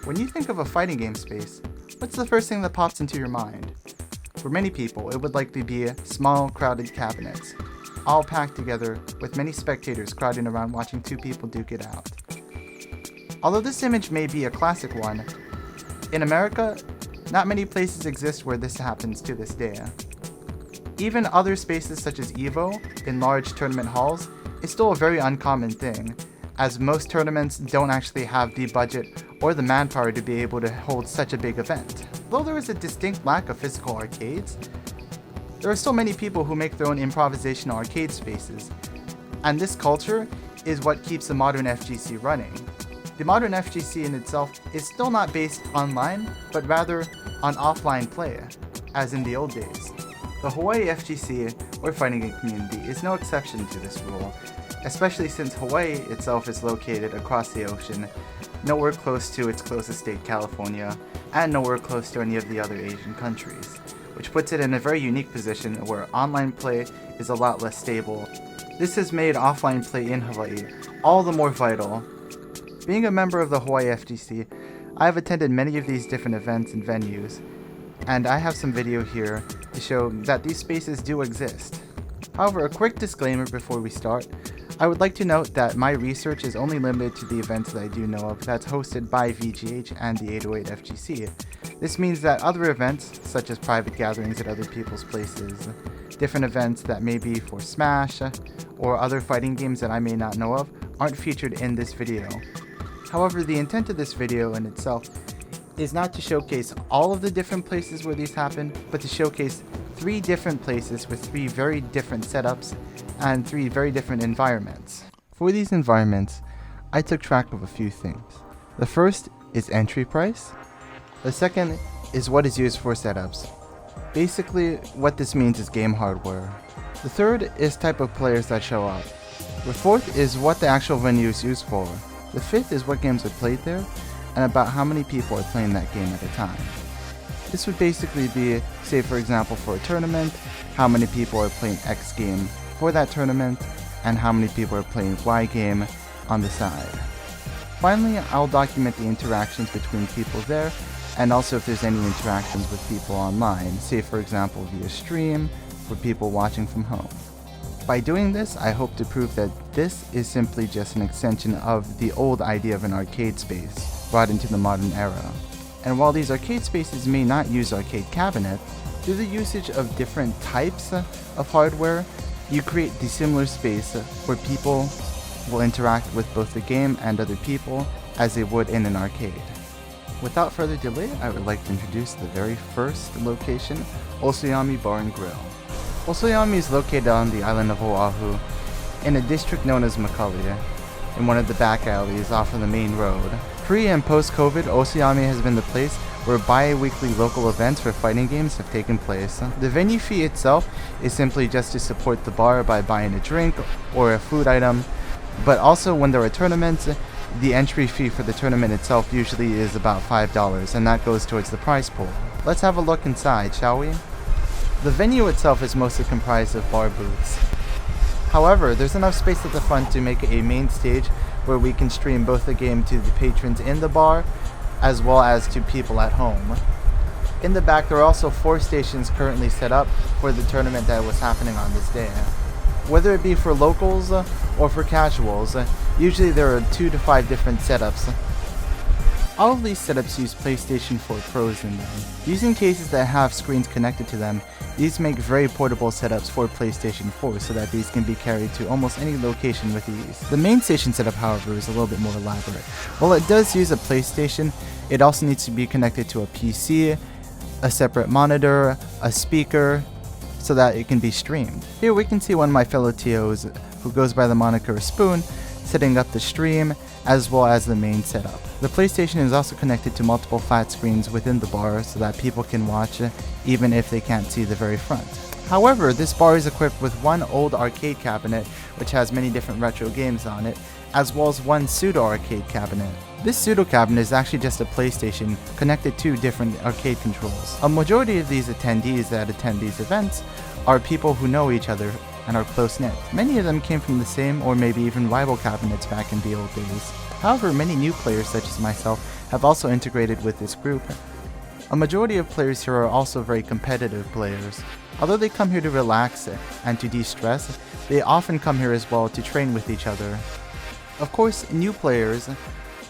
When you think of a fighting game space, what's the first thing that pops into your mind? For many people, it would likely be small, crowded cabinets, all packed together with many spectators crowding around watching two people duke it out. Although this image may be a classic one, in America, not many places exist where this happens to this day. Even other spaces such as EVO in large tournament halls is still a very uncommon thing, as most tournaments don't actually have the budget or the manpower to be able to hold such a big event. Though there is a distinct lack of physical arcades, there are still many people who make their own improvisational arcade spaces, and this culture is what keeps the modern FGC running. The modern FGC in itself is still not based online, but rather on offline play, as in the old days. The Hawaii FGC, or fighting game community, is no exception to this rule, especially since Hawaii itself is located across the ocean, nowhere close to its closest state, California, and nowhere close to any of the other Asian countries, which puts it in a very unique position where online play is a lot less stable. This has made offline play in Hawaii all the more vital. Being a member of the Hawaii FGC, I have attended many of these different events and venues, and I have some video here to show that these spaces do exist. However, a quick disclaimer before we start. I would like to note that my research is only limited to the events that I do know of that's hosted by VGH and the 808 FGC. This means that other events, such as private gatherings at other people's places, different events that may be for Smash, or other fighting games that I may not know of, aren't featured in this video. However, the intent of this video in itself is not to showcase all of the different places where these happen, but to showcase 3 different places with 3 very different setups and 3 very different environments. For these environments, I took track of a few things. The first is entry price. The second is what is used for setups. Basically, what this means is game hardware. The third is type of players that show up. The fourth is what the actual venue is used for. The fifth is what games are played there, and about how many people are playing that game at a time. This would basically be, say for example for a tournament, how many people are playing X game for that tournament, and how many people are playing Y game on the side. Finally, I'll document the interactions between people there, and also if there's any interactions with people online, say for example via stream, for people watching from home. By doing this, I hope to prove that this is simply just an extension of the old idea of an arcade space, brought into the modern era. And while these arcade spaces may not use arcade cabinets, through the usage of different types of hardware, you create the similar space where people will interact with both the game and other people as they would in an arcade. Without further delay, I would like to introduce the very first location, Osoyami Bar and Grill. Osoyami is located on the island of Oahu, in a district known as Macaulay, in one of the back alleys off of the main road. Pre and post-COVID, Osoyami has been the place where bi-weekly local events for fighting games have taken place. The venue fee itself is simply just to support the bar by buying a drink or a food item, but also when there are tournaments, the entry fee for the tournament itself usually is about $5, and that goes towards the prize pool. Let's have a look inside, shall we? The venue itself is mostly comprised of bar booths. However, there's enough space at the front to make a main stage where we can stream both the game to the patrons in the bar as well as to people at home. In the back, there are also 4 stations currently set up for the tournament that was happening on this day. Whether it be for locals or for casuals, usually there are 2 to 5 different setups. All of these setups use PlayStation 4 Pros in them. Using cases that have screens connected to them, these make very portable setups for PlayStation 4 so that these can be carried to almost any location with ease. The main station setup, however, is a little bit more elaborate. While it does use a PlayStation, it also needs to be connected to a PC, a separate monitor, a speaker, so that it can be streamed. Here we can see one of my fellow TOs, who goes by the moniker Spoon, setting up the stream as well as the main setup. The PlayStation is also connected to multiple flat screens within the bar so that people can watch even if they can't see the very front. However, this bar is equipped with one old arcade cabinet which has many different retro games on it, as well as one pseudo arcade cabinet. This pseudo cabinet is actually just a PlayStation connected to different arcade controls. A majority of these attendees that attend these events are people who know each other and are close-knit. Many of them came from the same or maybe even rival cabinets back in the old days. However, many new players such as myself have also integrated with this group. A majority of players here are also very competitive players. Although they come here to relax and to de-stress, they often come here as well to train with each other. Of course, new players,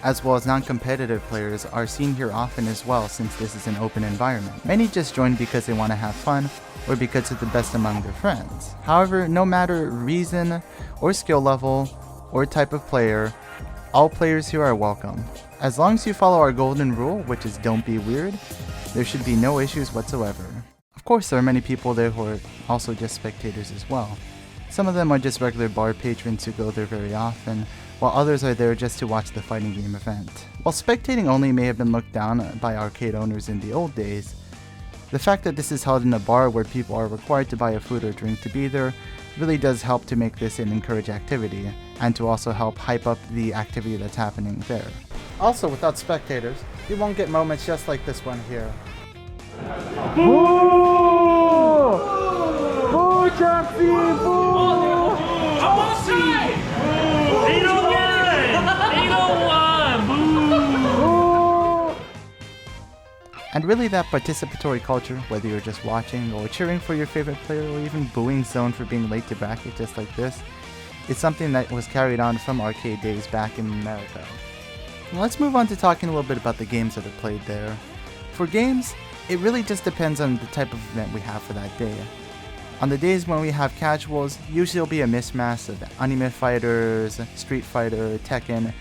as well as non-competitive players, are seen here often as well since this is an open environment. Many just join because they want to have fun or because it's the best among their friends. However, no matter reason or skill level or type of player, all players here are welcome. As long as you follow our golden rule, which is don't be weird, there should be no issues whatsoever. Of course, there are many people there who are also just spectators as well. Some of them are just regular bar patrons who go there very often, while others are there just to watch the fighting game event. While spectating only may have been looked down by arcade owners in the old days, the fact that this is held in a bar where people are required to buy a food or drink to be there really does help to make this an encouraged activity, and to also help hype up the activity that's happening there. Also, without spectators, you won't get moments just like this one here. Boo! Boo, Chelsea! Boo! They don't get it! They don't want! Boo! And really that participatory culture, whether you're just watching or cheering for your favorite player or even booing someone for being late to bracket just like this, is something that was carried on from arcade days back in America. Let's move on to talking a little bit about the games that are played there. For games, it really just depends on the type of event we have for that day. On the days when we have casuals, usually it'll be a mismatch of Anime Fighters, Street Fighter, Tekken,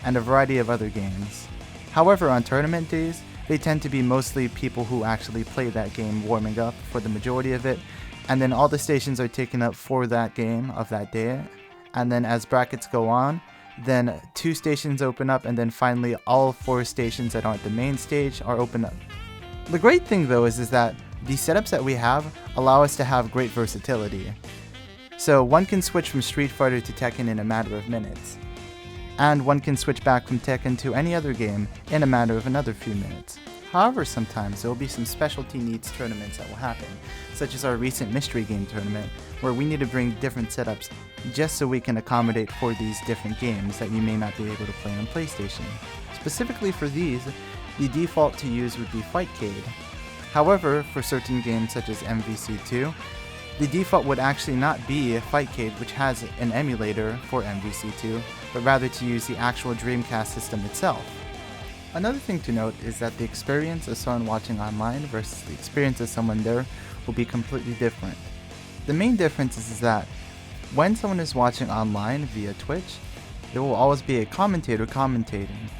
and a variety of other games. However, on tournament days, they tend to be mostly people who actually play that game warming up for the majority of it, and then all the stations are taken up for that game of that day, and then as brackets go on, then 2 stations open up, and then finally all 4 stations that aren't the main stage are open up. The great thing though is that the setups that we have allow us to have great versatility. So one can switch from Street Fighter to Tekken in a matter of minutes. And one can switch back from Tekken to any other game in a matter of another few minutes. However, sometimes there will be some specialty needs tournaments that will happen, such as our recent mystery game tournament, where we need to bring different setups just so we can accommodate for these different games that you may not be able to play on PlayStation. Specifically for these, the default to use would be Fightcade. However, for certain games such as MVC2, the default would actually not be Fightcade, which has an emulator for MVC2, but rather to use the actual Dreamcast system itself. Another thing to note is that the experience of someone watching online versus the experience of someone there will be completely different. The main difference is that when someone is watching online via Twitch, there will always be a commentator commentating.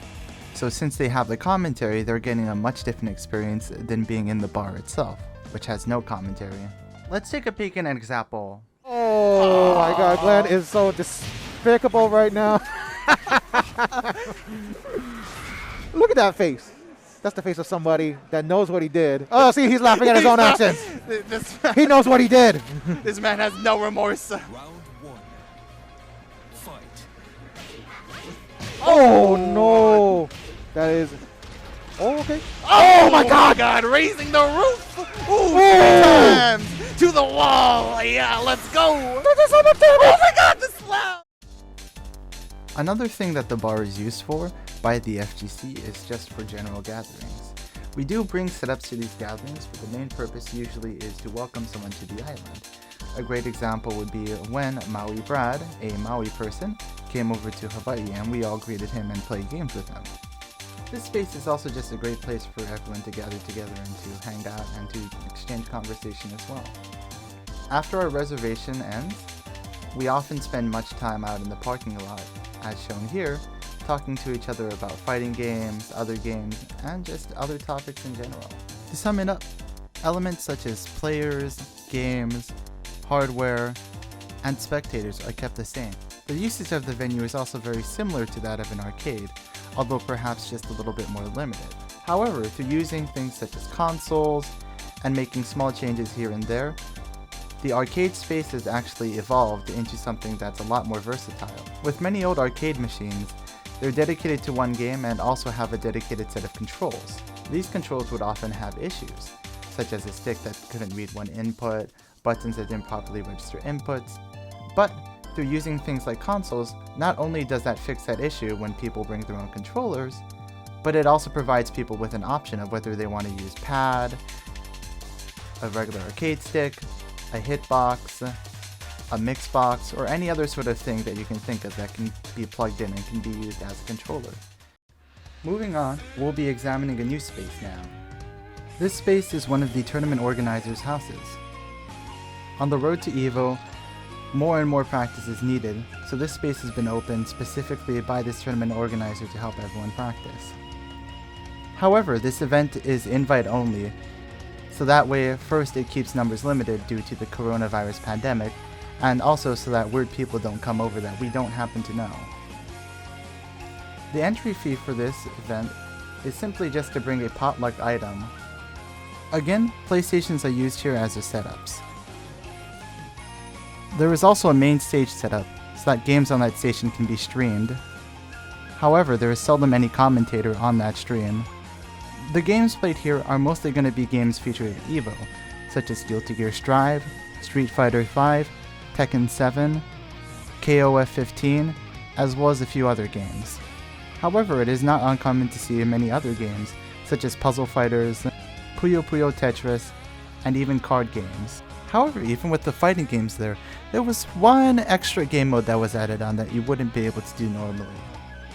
So since they have the commentary, they're getting a much different experience than being in the bar itself, which has no commentary. Let's take a peek at an example. Oh my god, Glenn is so despicable right now. Look at that face. That's the face of somebody that knows what he did. Oh, see, he's laughing at his own actions. He knows what he did. This man has no remorse. Round 1. Fight. Oh no. That is... Oh, okay. Oh my god, raising the roof! Ooh, 3 times! To the wall! Yeah, let's go! Oh my god, the slap! Another thing that the bar is used for by the FGC is just for general gatherings. We do bring setups to these gatherings, but the main purpose usually is to welcome someone to the island. A great example would be when Maui Brad, a Maui person, came over to Hawaii and we all greeted him and played games with him. This space is also just a great place for everyone to gather together and to hang out and to exchange conversation as well. After our reservation ends, we often spend much time out in the parking lot, as shown here, talking to each other about fighting games, other games, and just other topics in general. To sum it up, elements such as players, games, hardware, and spectators are kept the same. The usage of the venue is also very similar to that of an arcade, although perhaps just a little bit more limited. However, through using things such as consoles and making small changes here and there, the arcade space has actually evolved into something that's a lot more versatile. With many old arcade machines, they're dedicated to one game and also have a dedicated set of controls. These controls would often have issues, such as a stick that couldn't read one input, buttons that didn't properly register inputs, but through using things like consoles, not only does that fix that issue when people bring their own controllers, but it also provides people with an option of whether they want to use pad, a regular arcade stick, a hitbox, a mix box, or any other sort of thing that you can think of that can be plugged in and can be used as a controller. Moving on, we'll be examining a new space now. This space is one of the tournament organizers' houses. On the road to EVO, more and more practice is needed, so this space has been opened specifically by this tournament organizer to help everyone practice. However, this event is invite only, so that way, first it keeps numbers limited due to the coronavirus pandemic, and also so that weird people don't come over that we don't happen to know. The entry fee for this event is simply just to bring a potluck item. Again, PlayStations are used here as the setups. There is also a main stage setup, so that games on that station can be streamed. However, there is seldom any commentator on that stream. The games played here are mostly going to be games featured in EVO, such as Guilty Gear Strive, Street Fighter V, Tekken 7, KOF 15, as well as a few other games. However, it is not uncommon to see many other games, such as Puzzle Fighters, Puyo Puyo Tetris, and even card games. However, even with the fighting games there was one extra game mode that was added on that you wouldn't be able to do normally.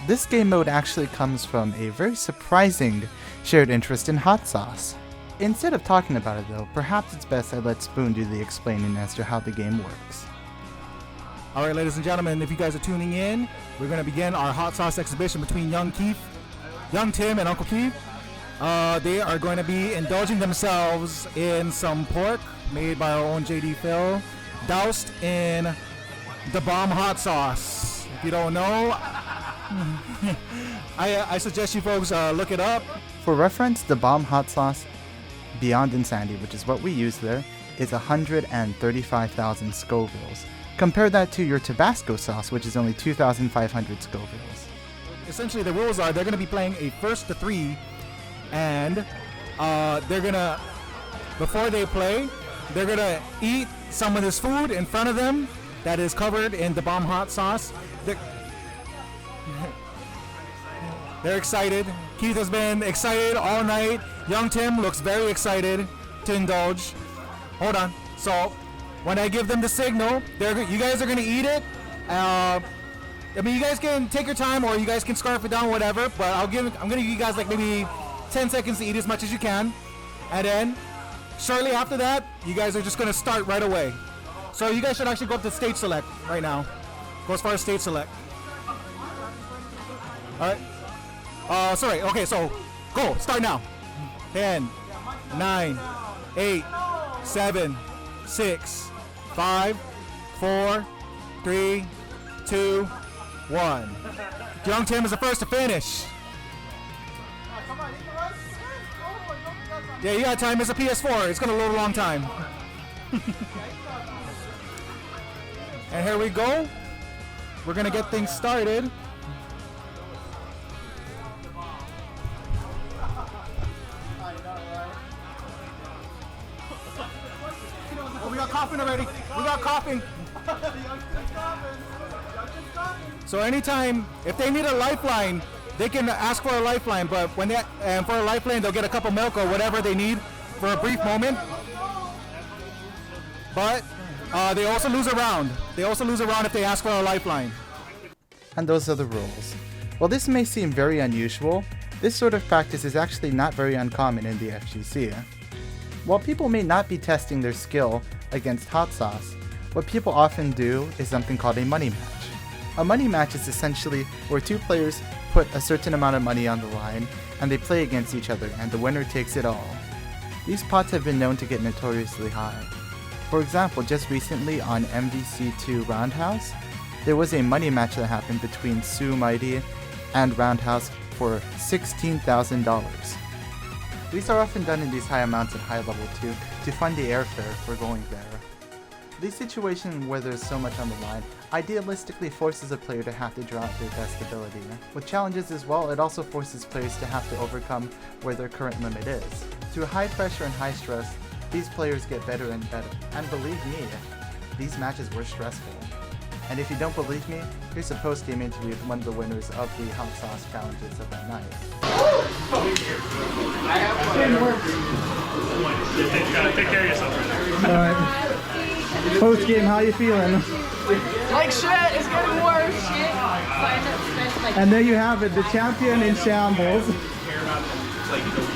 This game mode actually comes from a very surprising shared interest in hot sauce. Instead of talking about it though, perhaps it's best I let Spoon do the explaining as to how the game works. Alright, ladies and gentlemen, if you guys are tuning in, we're going to begin our hot sauce exhibition between young Tim and Uncle Keith. They are going to be indulging themselves in some pork made by our own JD Phil, doused in the bomb hot sauce. If you don't know, I suggest you folks look it up. For reference, the bomb hot sauce, Beyond Insanity, which is what we use there, is 135,000 Scovilles. Compare that to your Tabasco sauce, which is only 2,500 Scovilles. Essentially, the rules are they're going to be playing a first to three, and they're going to, before they play, they're going to eat some of this food in front of them that is covered in the bomb hot sauce. They're excited. Keith has been excited all night. Young Tim looks very excited to indulge. Hold on. So, when I give them the signal, you guys are going to eat it. I mean, you guys can take your time or you guys can scarf it down, whatever. But I'm going to give you guys like maybe 10 seconds to eat as much as you can. And then, shortly after that, you guys are just going to start right away. So you guys should actually go up to stage select right now. Go as far as stage select. Alright. Sorry. Okay, so go. Start now. 10, 9, 8, 7, 6, 5, 4, 3, 2, 1. Young Tim is the first to finish. Yeah, you got time. It's a PS4. It's going to load a long time. And here we go. We're going to get things started. Oh, we got coughing already. We got coughing. So anytime, if they need a lifeline, they can ask for a lifeline. But when they for a lifeline, they'll get a cup of milk or whatever they need for a brief moment. But they also lose a round. They also lose a round if they ask for a lifeline. And those are the rules. While this may seem very unusual, this sort of practice is actually not very uncommon in the FGC. While people may not be testing their skill against hot sauce, what people often do is something called a money match. A money match is essentially where two players put a certain amount of money on the line and they play against each other and the winner takes it all. These pots have been known to get notoriously high. For example, just recently on MVC2 Roundhouse, there was a money match that happened between Sue Mighty and Roundhouse for $16,000. These are often done in these high amounts at high level too, to fund the airfare for going there. These situations where there's so much on the line idealistically forces a player to have to draw out their best ability. With challenges as well, it also forces players to have to overcome where their current limit is. Through high pressure and high stress, these players get better and better. And believe me, these matches were stressful. And if you don't believe me, here's a post-game interview with one of the winners of the hot sauce challenges of that night. Take care of yourself right now. Alright. Post-game, how you feeling? Like shit, it's getting worse. And there you have it, the champion in shambles.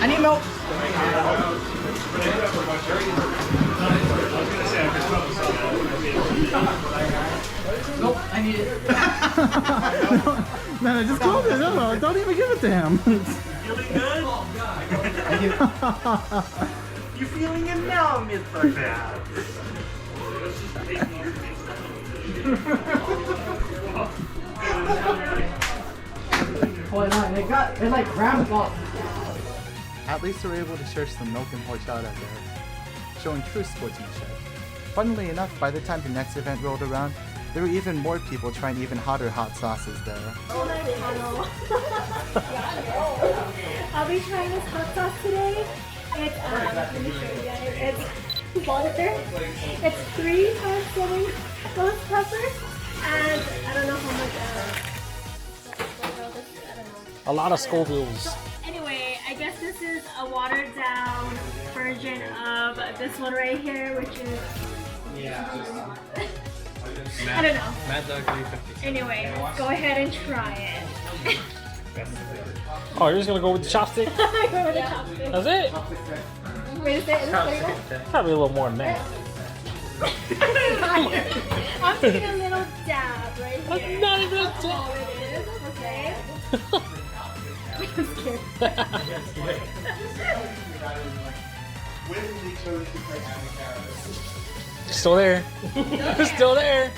I need milk. Nope, I need it. No, just close it. No, don't even give it to him. Feeling good? You feeling it now, Mr. Bad? Hold on, they like grandpa. At least they were able to share some milk and horchata there, showing true sportsmanship. Funnily enough, by the time the next event rolled around, there were even more people trying even hotter hot sauces there. I'll be trying this hot sauce today. It's let me show you guys. It's water. It's 3 times 7 ghost peppers, and I don't know how much. I don't know. A lot of Scovilles. Anyway, I guess this is a watered down version of this one right here, which is. I don't know. Mad Dog 350. Anyway, let's go ahead and try it. Oh, you're just gonna go with the chopstick? Go with the chopstick. That's it? Wait a second. Probably a little more than that. I'm taking a little dab right here. That's not even a That's all it is, okay? I'm scared. Still there. Still there.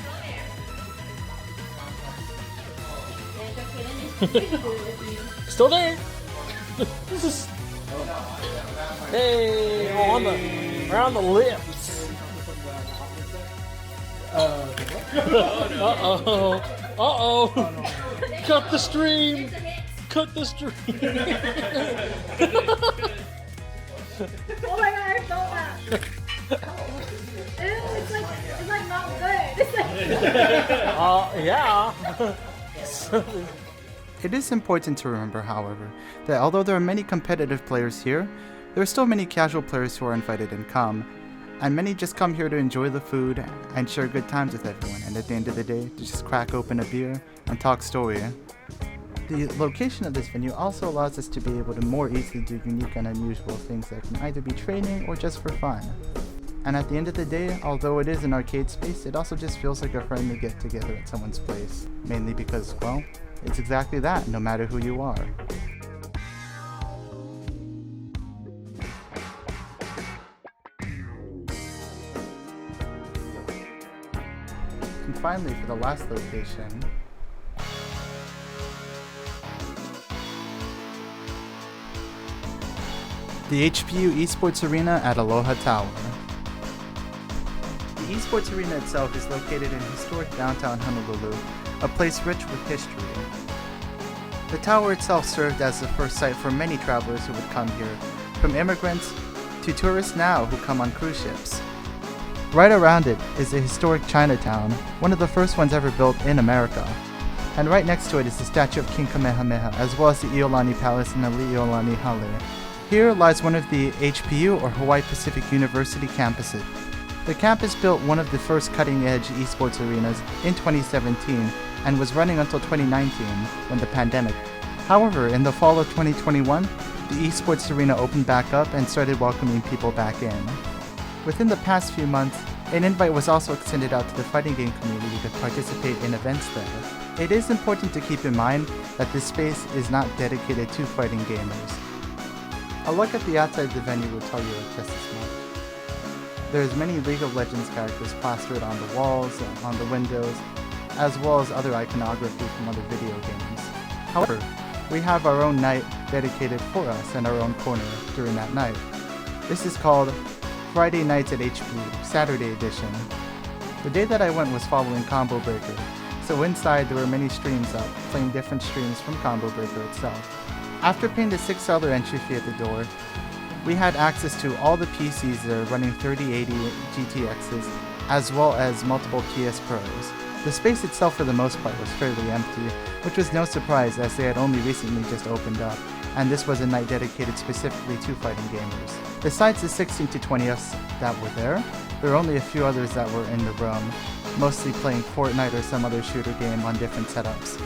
Still there. Hey, around the lips. Uh-oh. Uh-oh. Cut the stream. Cut the stream. Oh my god, I felt that. Ew, it's like not good. It's like Yeah. It is important to remember, however, that although there are many competitive players here, there are still many casual players who are invited and come, and many just come here to enjoy the food and share good times with everyone, and at the end of the day, to just crack open a beer and talk story. The location of this venue also allows us to be able to more easily do unique and unusual things that can either be training or just for fun. And at the end of the day, although it is an arcade space, it also just feels like a friendly get-together at someone's place, mainly because, well, it's exactly that, no matter who you are. And finally, for the last location, the HPU Esports Arena at Aloha Tower. The Esports Arena itself is located in historic downtown Honolulu, a place rich with history. The tower itself served as the first site for many travelers who would come here, from immigrants to tourists now who come on cruise ships. Right around it is the historic Chinatown, one of the first ones ever built in America. And right next to it is the statue of King Kamehameha, as well as the Iolani Palace and the Iolani Hale. Here lies one of the HPU or Hawaii Pacific University campuses. The campus built one of the first cutting-edge esports arenas in 2017 and was running until 2019 when the pandemic. However, in the fall of 2021, the esports arena opened back up and started welcoming people back in. Within the past few months, an invite was also extended out to the fighting game community to participate in events there. It is important to keep in mind that this space is not dedicated to fighting gamers. A look at the outside of the venue will tell you just as much. There's many League of Legends characters plastered on the walls and on the windows, as well as other iconography from other video games. However, we have our own night dedicated for us and our own corner during that night. This is called Friday Nights at HPU, Saturday Edition. The day that I went was following Combo Breaker, so inside there were many streams up, playing different streams from Combo Breaker itself. After paying the $6 entry fee at the door, we had access to all the PCs that are running 3080 GTXs, as well as multiple PS Pros. The space itself for the most part was fairly empty, which was no surprise as they had only recently just opened up, and this was a night dedicated specifically to fighting gamers. Besides the 16 to 20s that were there were only a few others that were in the room, mostly playing Fortnite or some other shooter game on different setups.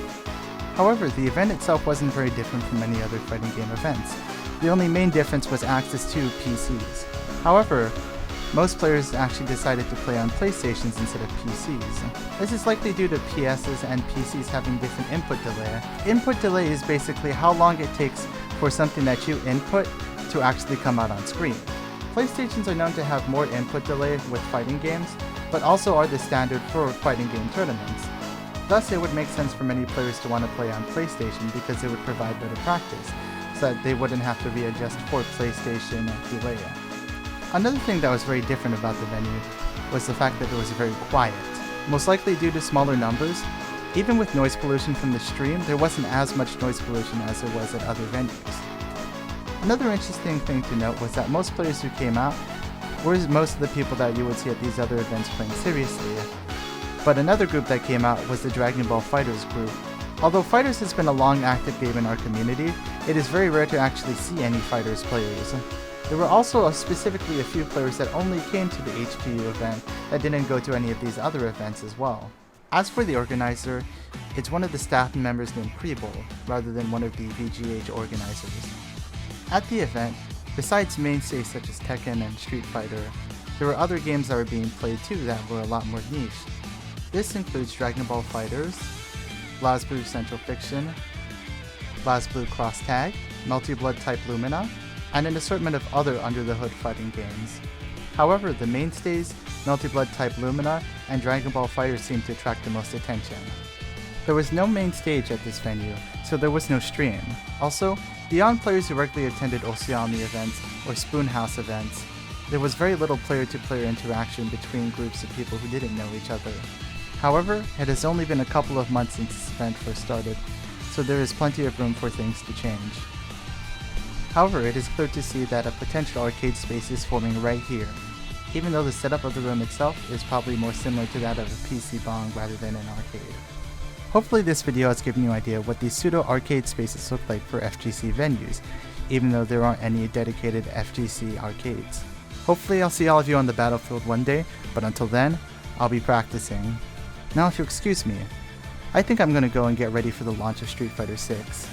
However, the event itself wasn't very different from many other fighting game events. The only main difference was access to PCs. However, most players actually decided to play on PlayStations instead of PCs. This is likely due to PSs and PCs having different input delay. Input delay is basically how long it takes for something that you input to actually come out on screen. PlayStations are known to have more input delay with fighting games, but also are the standard for fighting game tournaments. Thus, it would make sense for many players to want to play on PlayStation because it would provide better practice, so that they wouldn't have to readjust for PlayStation delay. Another thing that was very different about the venue was the fact that it was very quiet. Most likely due to smaller numbers, even with noise pollution from the stream, there wasn't as much noise pollution as there was at other venues. Another interesting thing to note was that most players who came out were most of the people that you would see at these other events playing seriously. But another group that came out was the Dragon Ball FighterZ group. Although Fighters has been a long active game in our community, it is very rare to actually see any Fighters players. There were also specifically a few players that only came to the HPU event that didn't go to any of these other events as well. As for the organizer, it's one of the staff members named Prebol, rather than one of the VGH organizers. At the event, besides mainstays such as Tekken and Street Fighter, there were other games that were being played too that were a lot more niche. This includes Dragon Ball FighterZ, BlazBlue Central Fiction, BlazBlue Cross Tag, Multi Blood Type Lumina, and an assortment of other under-the-hood fighting games. However, the mainstays, Multi Blood Type Lumina, and Dragon Ball FighterZ seemed to attract the most attention. There was no main stage at this venue, so there was no stream. Also, beyond players who regularly attended Oceami events or Spoonhouse events, there was very little player-to-player interaction between groups of people who didn't know each other. However, it has only been a couple of months since this event first started, so there is plenty of room for things to change. However, it is clear to see that a potential arcade space is forming right here, even though the setup of the room itself is probably more similar to that of a PC bong rather than an arcade. Hopefully this video has given you an idea what these pseudo arcade spaces look like for FGC venues, even though there aren't any dedicated FGC arcades. Hopefully I'll see all of you on the battlefield one day, but until then, I'll be practicing. Now if you'll excuse me, I think I'm gonna go and get ready for the launch of Street Fighter 6.